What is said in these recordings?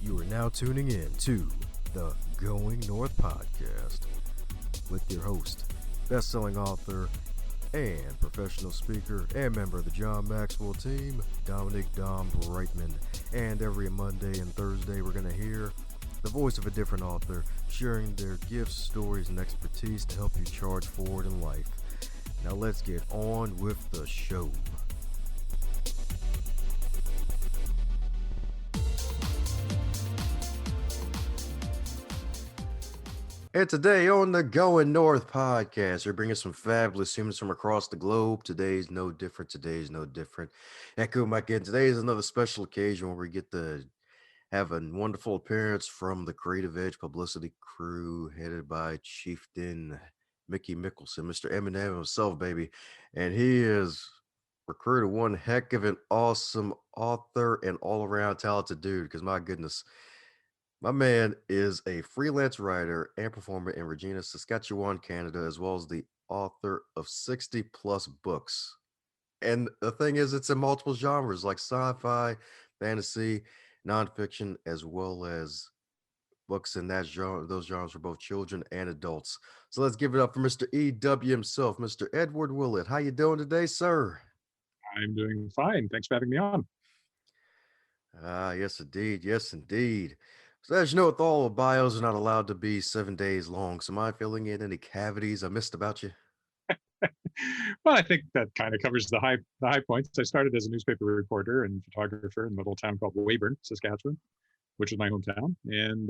You are now tuning in to the Going North podcast with your host, best-selling author, and professional speaker, and member of the John Maxwell team, Dominic Dom Brightman. And every Monday and Thursday, we're going to hear the voice of a different author sharing their gifts, stories, and expertise to help you charge forward in life. Now let's get on with the show. And today on the Going North podcast, we're bringing some fabulous humans from across the globe. Today's no different. Echo Mike, and today is another special occasion where we get to have a wonderful appearance from the Creative Edge publicity crew headed by Chieftain Mickey Mickelson, Mr. Eminem himself, baby. And he is recruited one heck of an awesome author and all-around talented dude, because my goodness, my man is a freelance writer and performer in Regina, Saskatchewan, Canada, as well as the author of 60 plus books. And the thing is, it's in multiple genres like sci-fi, fantasy, nonfiction, as well as books in that genre, those genres for both children and adults. So let's give it up for Mr. EW himself, Mr. Edward Willett. How you doing today, sir? I'm doing fine. Thanks for having me on. Yes, indeed. Yes, indeed. So as you know, with all the bios are not allowed to be 7 days long. So am I filling in any cavities I missed about you? Well, I think that kind of covers the high points. I started as a newspaper reporter and photographer in a little town called Weyburn, Saskatchewan, which is my hometown, and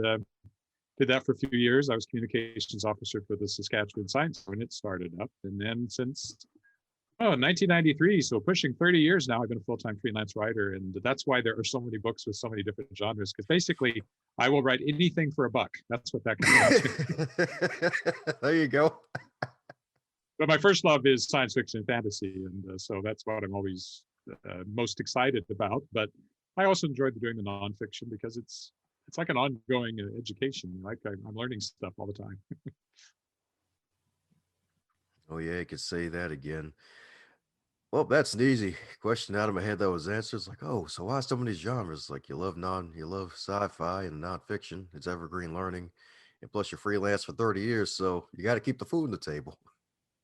did that for a few years. I was communications officer for the Saskatchewan Science when it started up, and then since 1993, so pushing 30 years now, I've been a full-time freelance writer, and that's why there are so many books with so many different genres, because basically I will write anything for a buck. That's what that comes to. There you go. But my first love is science fiction and fantasy, and so that's what I'm always most excited about. But I also enjoy doing the nonfiction because it's like an ongoing education. Like I'm learning stuff all the time. Oh yeah, you could say that again. Well, that's an easy question out of my head that was answered. It's like, oh, so why so many genres? Like you love sci-fi and nonfiction. It's evergreen learning. And plus you're freelance for 30 years, so you got to keep the food on the table.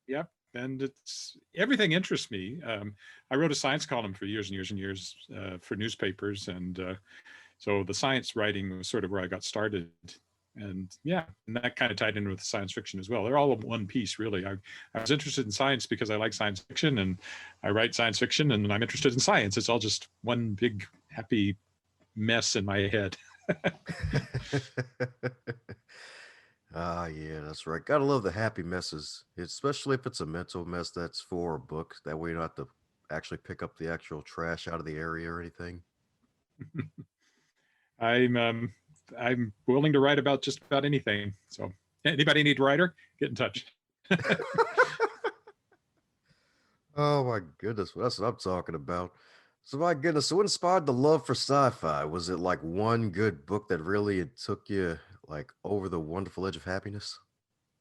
Yep. And it's everything interests me. I wrote a science column for years and years and years for newspapers, and so the science writing was sort of where I got started. And yeah, and that kind of tied in with science fiction as well. They're all one piece, really. I was interested in science because I like science fiction, and I write science fiction, and I'm interested in science. It's all just one big happy mess in my head. Yeah, that's right. Gotta love the happy messes, especially if it's a mental mess that's for a book. That way you don't have to actually pick up the actual trash out of the area or anything. I'm willing to write about just about anything. So anybody need a writer? Get in touch. Oh my goodness, that's what I'm talking about. So my goodness, so what inspired the love for sci-fi? Was it like one good book that really it took you like over the wonderful edge of happiness?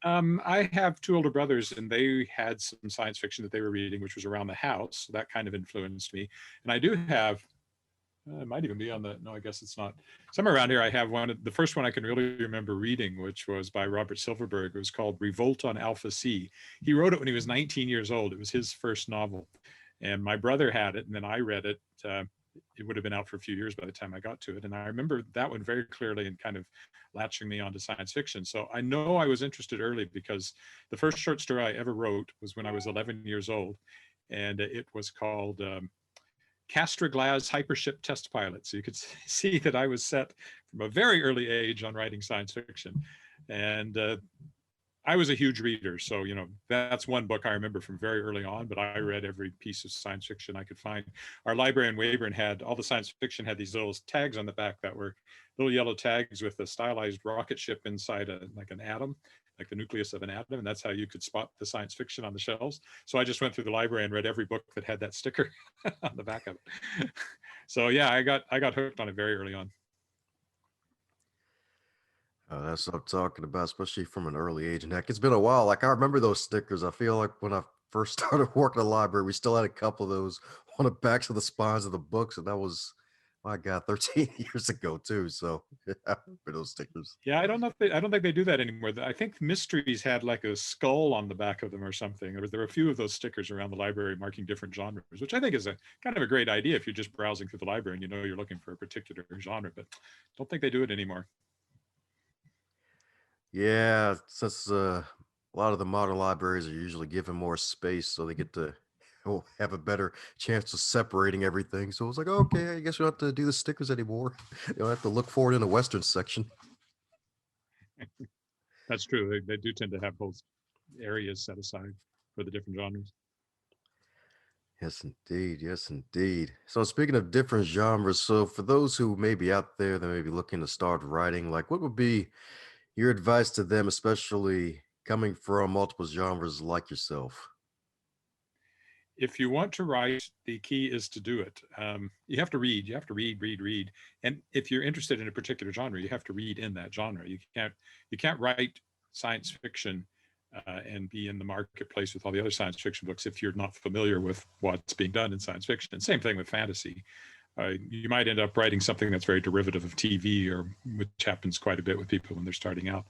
I have two older brothers, and they had some science fiction that they were reading, which was around the house. So that kind of influenced me. And I do have, it might even be on the, no, I guess it's not. Somewhere around here, I have the first one I can really remember reading, which was by Robert Silverberg. It was called Revolt on Alpha C. He wrote it when he was 19 years old. It was his first novel. And my brother had it, and then I read it. It would have been out for a few years by the time I got to it. And I remember that one very clearly and kind of latching me onto science fiction. So I know I was interested early because the first short story I ever wrote was when I was 11 years old. And it was called Castor Glass Hypership Test Pilot. So you could see that I was set from a very early age on writing science fiction. And I was a huge reader, so that's one book I remember from very early on. But I read every piece of science fiction I could find. Our library in Weyburn had all the science fiction had these little tags on the back that were little yellow tags with a stylized rocket ship inside like an atom, like the nucleus of an atom, and that's how you could spot the science fiction on the shelves. So I just went through the library and read every book that had that sticker on the back of it. So yeah, I got hooked on it very early on. That's what I'm talking about, especially from an early age. And heck, it's been a while. Like I remember those stickers. I feel like when I first started working in the library, we still had a couple of those on the backs of the spines of the books, and that was My God, 13 years ago too. So for those stickers. Yeah, I don't think they do that anymore. I think mysteries had like a skull on the back of them or something. There were a few of those stickers around the library marking different genres, which I think is a kind of a great idea if you're just browsing through the library and you know you're looking for a particular genre. But don't think they do it anymore. Yeah, since a lot of the modern libraries are usually given more space, so they get to have a better chance of separating everything. So it's like, okay, I guess we don't have to do the stickers anymore. You don't have to look for it in the Western section. That's true. They do tend to have both areas set aside for the different genres. Yes, indeed. Yes, indeed. So speaking of different genres, so for those who may be out there that may be looking to start writing, like what would be your advice to them, especially coming from multiple genres like yourself? If you want to write, the key is to do it. You have to read. You have to read. And if you're interested in a particular genre, you have to read in that genre. You can't write science fiction and be in the marketplace with all the other science fiction books if you're not familiar with what's being done in science fiction. Same thing with fantasy. You might end up writing something that's very derivative of TV, or which happens quite a bit with people when they're starting out.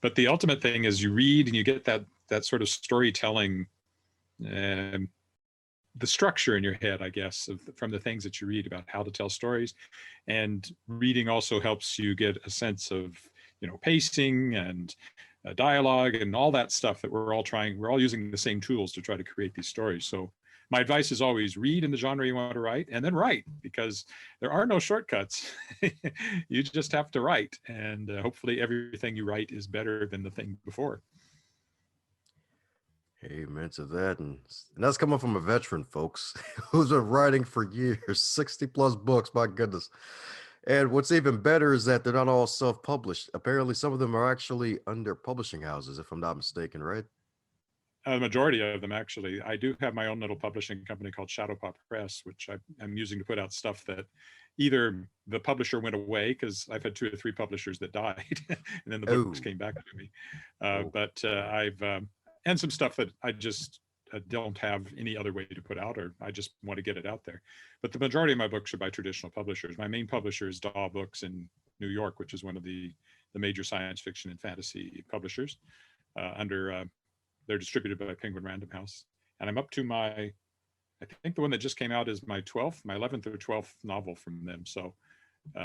But the ultimate thing is you read and you get that sort of storytelling. Um, the structure in your head, I guess, from the things that you read about how to tell stories. And reading also helps you get a sense of, pacing and dialogue and all that stuff that we're all using the same tools to try to create these stories. So my advice is always read in the genre you want to write and then write, because there are no shortcuts. You just have to write, and hopefully everything you write is better than the thing before. Amen to that. And that's coming from a veteran, folks, who's been writing for years, 60 plus books, my goodness. And what's even better is that they're not all self published. Apparently, some of them are actually under publishing houses, if I'm not mistaken, right? The majority of them, actually. I do have my own little publishing company called Shadow Pop Press, which I'm using to put out stuff that either the publisher went away, because I've had 2 or 3 publishers that died, and then the books Oh, came back to me. oh, But I've and some stuff that I just don't have any other way to put out, or I just want to get it out there. But the majority of my books are by traditional publishers. My main publisher is Daw Books in New York, which is one of the major science fiction and fantasy publishers. Under They're distributed by Penguin Random House, and I'm up to I think the one that just came out is my 11th or 12th novel from them. So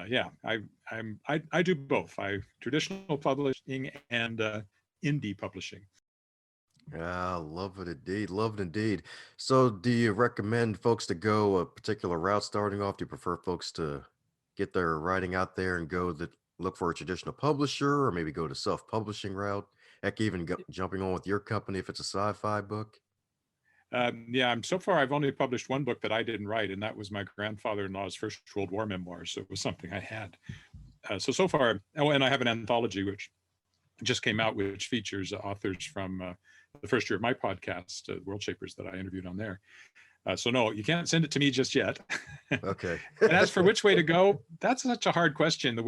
yeah, I do both. I traditional publishing and indie publishing. yeah, love it indeed. Love it indeed. So, do you recommend folks to go a particular route starting off? Do you prefer folks to get their writing out there and look for a traditional publisher, or maybe go to self-publishing route? Heck, even jumping on with your company if it's a sci-fi book. Yeah, so far I've only published one book that I didn't write, and that was my grandfather-in-law's First World War memoirs. So it was something I had. So far, oh, and I have an anthology which just came out, which features authors from the first year of my podcast, World Shapers, that I interviewed on there. So no, you can't send it to me just yet. Okay. And as for which way to go, that's such a hard question.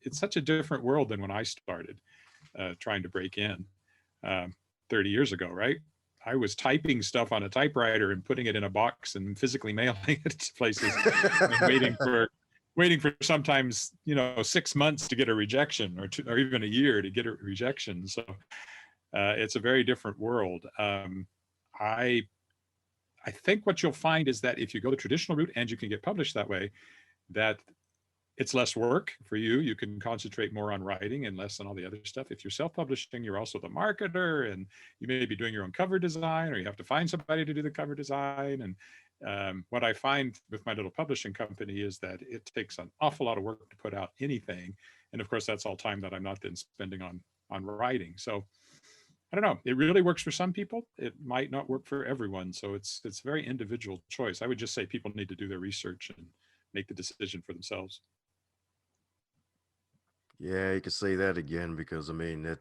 It's such a different world than when I started trying to break in 30 years ago, right? I was typing stuff on a typewriter and putting it in a box and physically mailing it to places and waiting for sometimes 6 months to get a rejection, or even a year to get a rejection. So it's a very different world. I I think what you'll find is that if you go the traditional route and you can get published that way, that it's less work for you. You can concentrate more on writing and less on all the other stuff. If you're self-publishing, you're also the marketer, and you may be doing your own cover design, or you have to find somebody to do the cover design. And what I find with my little publishing company is that it takes an awful lot of work to put out anything. And of course, that's all time that I'm not then spending on writing. So I don't know. It really works for some people. It might not work for everyone. So it's a very individual choice. I would just say people need to do their research and make the decision for themselves. Yeah, you can say that again because I mean that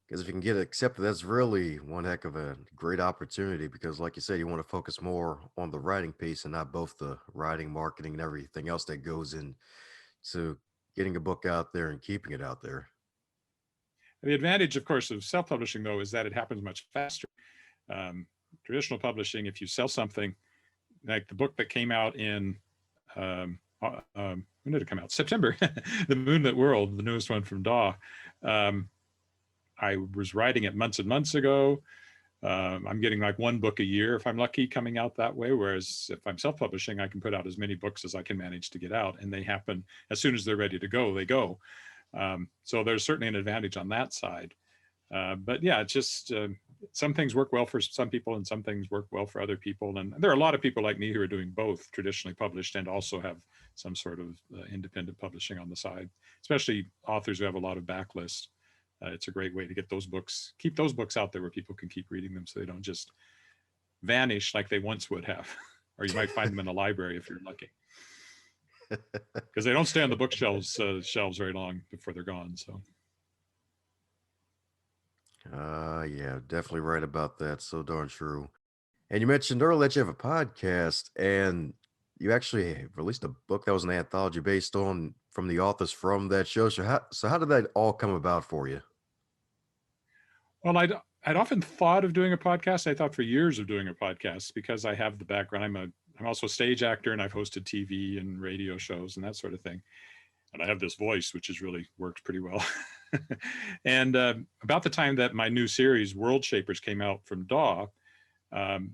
because if you can get it accepted, that's really one heck of a great opportunity because like you said, you want to focus more on the writing piece and not both the writing, marketing, and everything else that goes into getting a book out there and keeping it out there. The advantage, of course, of self-publishing, though, is that it happens much faster. Um, Traditional publishing, if you sell something like the book that came out in when did it come out? September. The Moonlit World, the newest one from Daw. I was writing it months and months ago. I'm getting like one book a year if I'm lucky coming out that way. Whereas if I'm self-publishing, I can put out as many books as I can manage to get out, and they happen as soon as they're ready to go, they go. So there's certainly an advantage on that side. But yeah, it's just some things work well for some people and some things work well for other people. And there are a lot of people like me who are doing both, traditionally published and also have some sort of independent publishing on the side, especially authors who have a lot of backlists. It's a great way to get those books, keep those books out there where people can keep reading them so they don't just vanish like they once would have. Or you might find them in a library if you're lucky. Because they don't stay on the bookshelves shelves very long before they're gone. So Yeah, definitely right about that. So darn true. And you mentioned earlier that you have a podcast, and you actually released a book that was an anthology based on from the authors from that show. So how did that all come about for you? well, I'd often thought of doing a podcast. I thought for years of doing a podcast because I have the background. I'm also a stage actor, and I've hosted TV and radio shows and that sort of thing. And I have this voice, which has really worked pretty well. And about the time that my new series, World Shapers, came out from Daw, um,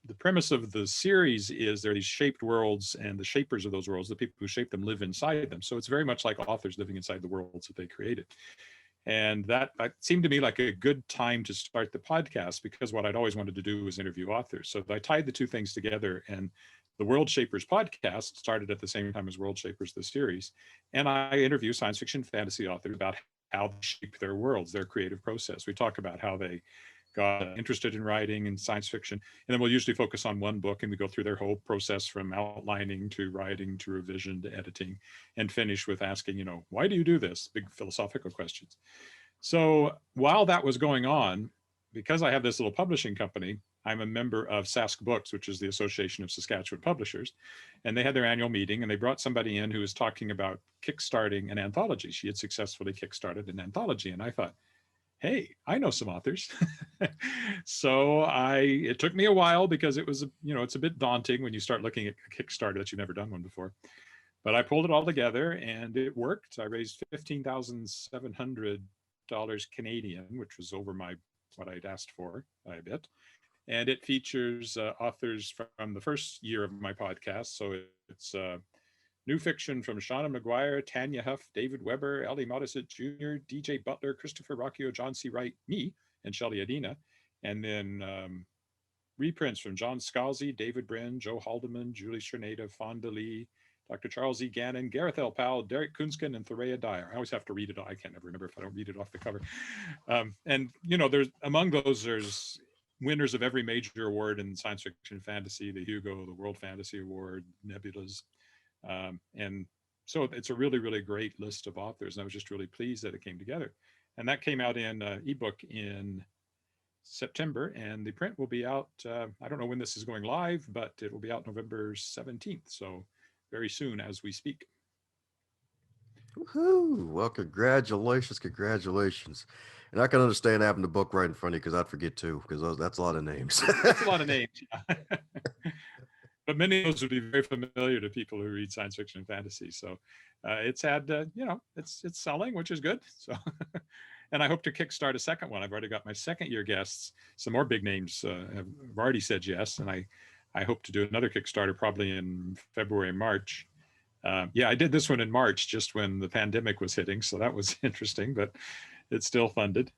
the premise of the series is there are these shaped worlds, and the shapers of those worlds, the people who shape them, live inside them. So it's very much like authors living inside the worlds that they created. And that seemed to me like a good time to start the podcast, because what I'd always wanted to do was interview authors. So I tied the two things together, and the World Shapers podcast started at the same time as World Shapers, the series. And I interview science fiction fantasy authors about how they shape their worlds, their creative process. We talk about how they got interested in writing and science fiction. And then we'll usually focus on one book, and we go through their whole process from outlining to writing to revision to editing, and finish with asking, why do you do this? Big philosophical questions. So while that was going on, because I have this little publishing company, I'm a member of Sask Books, which is the Association of Saskatchewan Publishers. And they had their annual meeting, and they brought somebody in who was talking about kickstarting an anthology. She had successfully kickstarted an anthology. And I thought, hey, I know some authors. So it took me a while, because it was, it's a bit daunting when you start looking at a Kickstarter that you've never done one before. But I pulled it all together, and it worked. I raised $15,700 Canadian, which was over what I'd asked for by a bit. And it features authors from the first year of my podcast. So it's new fiction from Shauna McGuire, Tanya Huff, David Weber, Ellie Modisett Jr., DJ Butler, Christopher Rocchio, John C. Wright, me, and Shelley Adina. And then reprints from John Scalzi, David Brin, Joe Haldeman, Julie Cherneda, Fonda Lee, Dr. Charles E. Gannon, Gareth L. Powell, Derek Kunskin, and Thorea Dyer. I always have to read it. I can't ever remember if I don't read it off the cover. And, there's among those, there's winners of every major award in science fiction fantasy, the Hugo, the World Fantasy Award, Nebulas. And so it's a really, really great list of authors. And I was just really pleased that it came together. And that came out in ebook in September, and the print will be out. I don't know when this is going live, but it will be out November 17th. So very soon as we speak. Woohoo! Well, congratulations. And I can understand having the book right in front of you, because I'd forget too, because that's a lot of names. That's a lot of names. Yeah. But many of those would be very familiar to people who read science fiction and fantasy. So it's had, it's selling, which is good. So, and I hope to kickstart a second one. I've already got my second year guests. Some more big names have already said yes. And I hope to do another Kickstarter probably in February, March. I did this one in March, just when the pandemic was hitting. So that was interesting, but it's still funded.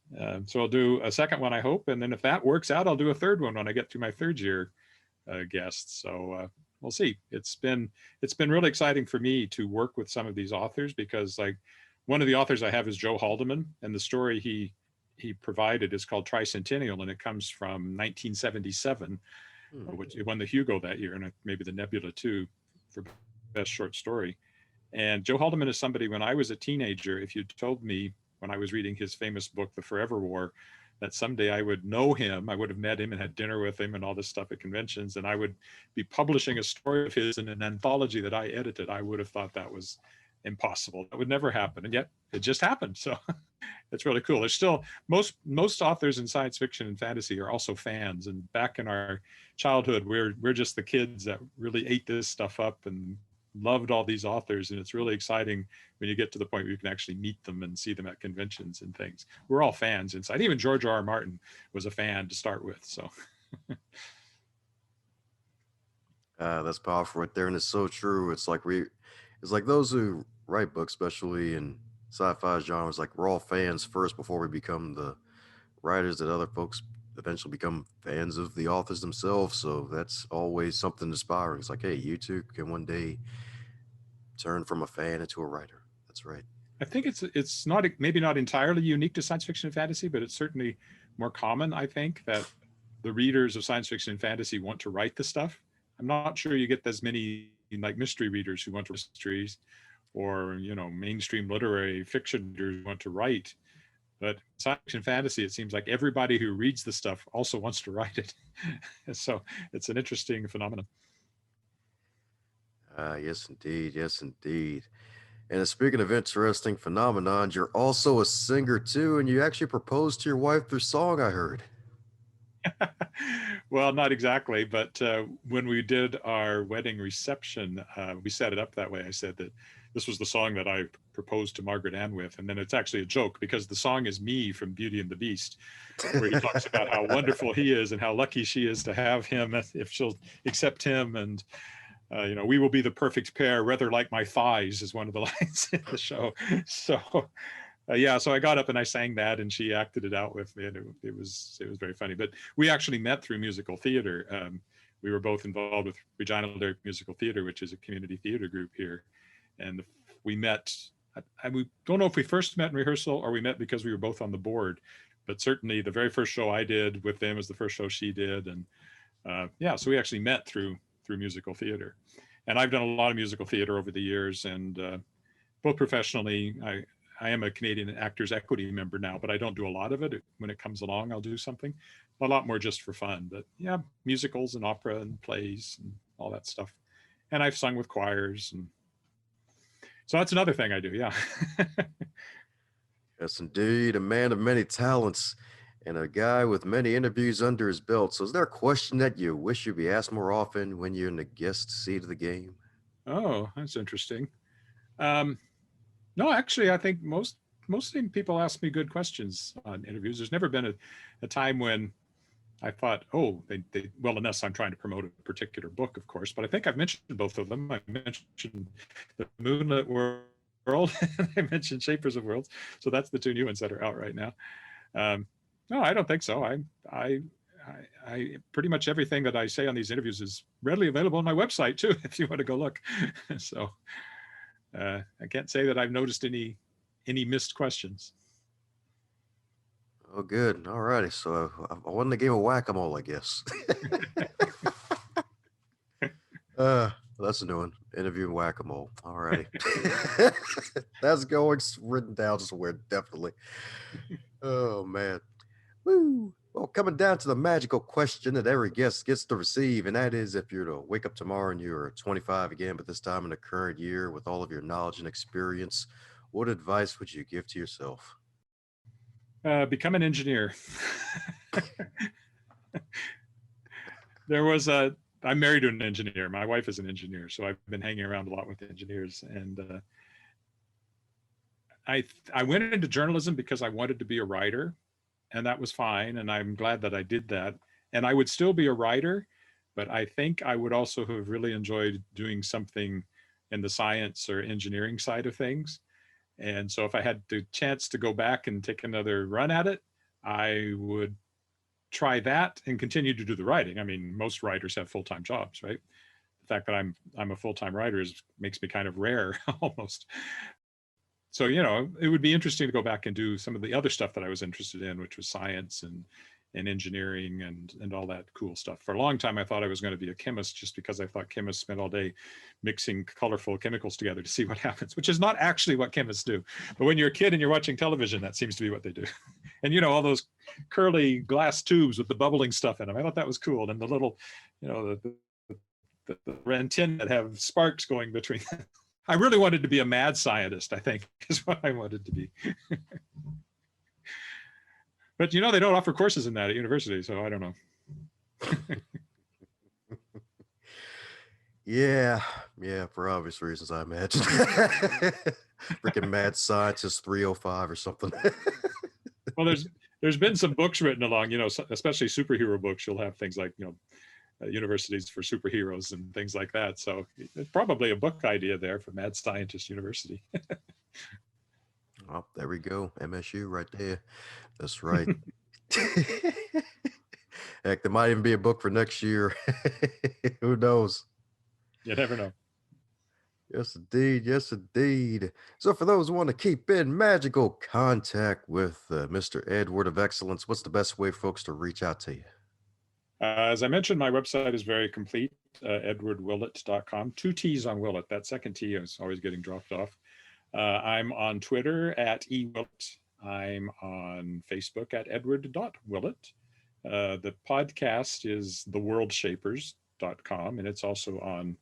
So I'll do a second one, I hope. And then if that works out, I'll do a third one when I get to my third year guests. So we'll see. It's been really exciting for me to work with some of these authors, because like one of the authors I have is Joe Haldeman, and the story he provided is called Tricentennial, and it comes from 1977, which it won the Hugo that year, and maybe the Nebula too for best short story. And Joe Haldeman is somebody, when I was a teenager, if you'd told me when I was reading his famous book, The Forever War, that someday I would know him, I would have met him and had dinner with him and all this stuff at conventions, and I would be publishing a story of his in an anthology that I edited, I would have thought that was impossible. That would never happen. And yet it just happened. So it's really cool. There's still most authors in science fiction and fantasy are also fans. And back in our childhood, we're just the kids that really ate this stuff up and loved all these authors, and it's really exciting when you get to the point where you can actually meet them and see them at conventions and things. We're all fans inside. Even George R. R. Martin was a fan to start with. So That's powerful right there, and it's so true. It's like those who write books, especially in sci-fi genres. Like we're all fans first before we become the writers that other folks eventually become fans of the authors themselves. So that's always something inspiring. It's like, hey, you too can one day turn from a fan into a writer. That's right. I think it's not, maybe not entirely unique to science fiction and fantasy, but it's certainly more common, I think, that the readers of science fiction and fantasy want to write the stuff. I'm not sure you get as many like mystery readers who want to write mysteries, or mainstream literary fiction readers who want to write. But science fiction and fantasy, it seems like everybody who reads the stuff also wants to write it. So it's an interesting phenomenon. Yes, indeed. Yes, indeed. And speaking of interesting phenomenons, you're also a singer too, and you actually proposed to your wife through song, I heard. Well, not exactly, but when we did our wedding reception, we set it up that way. I said that this was the song that I proposed to Margaret Ann with, and then it's actually a joke because the song is me from Beauty and the Beast, where he talks about how wonderful he is and how lucky she is to have him if she'll accept him, and we will be the perfect pair, rather like my thighs, is one of the lines in the show. So yeah, so I got up and I sang that, and she acted it out with me, and it was very funny. But we actually met through musical theater. We were both involved with Regina Lyric Musical Theater, which is a community theater group here, and we met. We don't know if we first met in rehearsal or we met because we were both on the board, but certainly the very first show I did with them was the first show she did, and yeah, so we actually met through musical theater. And I've done a lot of musical theater over the years, and both professionally. I am a Canadian Actors Equity member now, but I don't do a lot of it. When it comes along, I'll do something, a lot more just for fun. But yeah, musicals and opera and plays and all that stuff. And I've sung with choirs, and so that's another thing I do. Yeah. Yes, indeed. A man of many talents and a guy with many interviews under his belt. So, is there a question that you wish you'd be asked more often when you're in the guest seat of the game? Oh, that's interesting. Um, no, actually, I think most people ask me good questions on interviews. There's never been a time when I thought, oh, well, unless I'm trying to promote a particular book, of course. But I think I've mentioned both of them. I mentioned The Moonlit World, and I mentioned Shapers of Worlds. So that's the two new ones that are out right now. No, I don't think so. I pretty much everything that I say on these interviews is readily available on my website too, if you want to go look. So I can't say that I've noticed any missed questions. Oh, good. All righty. So, I won the game of whack a mole, I guess. uh, that's a new one. Interview whack a mole. All righty. That's going written down somewhere, definitely. Oh, man. Woo. Well, coming down to the magical question that every guest gets to receive, and that is if you're to wake up tomorrow and you're 25 again, but this time in the current year with all of your knowledge and experience, what advice would you give to yourself? Become an engineer. I'm married to an engineer. My wife is an engineer, so I've been hanging around a lot with engineers. And I went into journalism because I wanted to be a writer, and that was fine. And I'm glad that I did that. And I would still be a writer, but I think I would also have really enjoyed doing something in the science or engineering side of things. And so if I had the chance to go back and take another run at it, I would try that and continue to do the writing. I mean, most writers have full-time jobs, right? The fact that I'm a full-time writer makes me kind of rare almost. So, it would be interesting to go back and do some of the other stuff that I was interested in, which was science and engineering and all that cool stuff. For a long time, I thought I was going to be a chemist just because I thought chemists spent all day mixing colorful chemicals together to see what happens, which is not actually what chemists do. But when you're a kid and you're watching television, that seems to be what they do. And, all those curly glass tubes with the bubbling stuff in them. I thought that was cool. And the little, the antennae that have sparks going between them. I really wanted to be a mad scientist, I think, is what I wanted to be. But they don't offer courses in that at university, so I don't know. Yeah, yeah, for obvious reasons, I imagine. Freaking mad scientist 305 or something. Well, there's been some books written along, especially superhero books. You'll have things like universities for superheroes and things like that. So it's probably a book idea there for Mad Scientist University. Oh, there we go. MSU right there. That's right. Heck, there might even be a book for next year. Who knows? You never know. Yes, indeed. Yes, indeed. So, for those who want to keep in magical contact with Mr. Edward of Excellence, what's the best way, folks, to reach out to you? As I mentioned, my website is very complete, edwardwillett.com. Two T's on Willett. That second T is always getting dropped off. I'm on Twitter at @ewillett. I'm on Facebook at edward.willett. The podcast is theworldshapers.com, and it's also on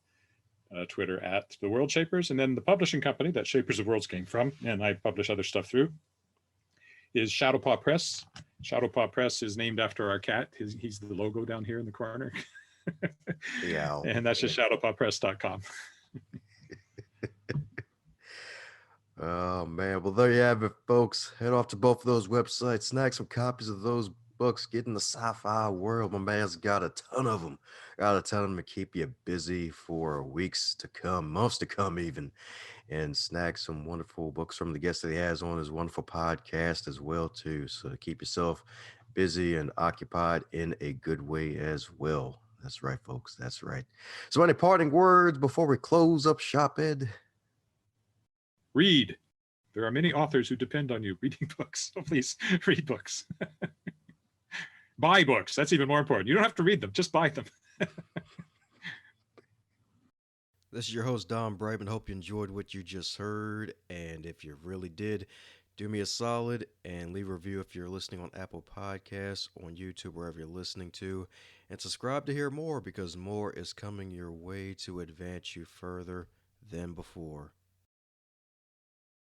Twitter at the World Shapers. And then the publishing company that Shapers of Worlds came from, and I publish other stuff through, is Shadowpaw Press. Shadowpaw Press is named after our cat. He's the logo down here in the corner. Yeah. And that's just shadowpawpress.com. Oh man, well there you have it, folks. Head off to both of those websites, snag some copies of those books, get in the sci-fi world. My man's got a ton of them. Got a ton of them to keep you busy for weeks to come, months to come even, and snag some wonderful books from the guests that he has on his wonderful podcast as well too. So keep yourself busy and occupied in a good way as well. That's right, folks. That's right. So any parting words before we close up shop, Ed? Read. There are many authors who depend on you reading books. So please read books. Buy books. That's even more important. You don't have to read them, just buy them. This is your host, Don Brightman. Hope you enjoyed what you just heard. And if you really did, do me a solid and leave a review if you're listening on Apple Podcasts, on YouTube, wherever you're listening to. And subscribe to hear more because more is coming your way to advance you further than before.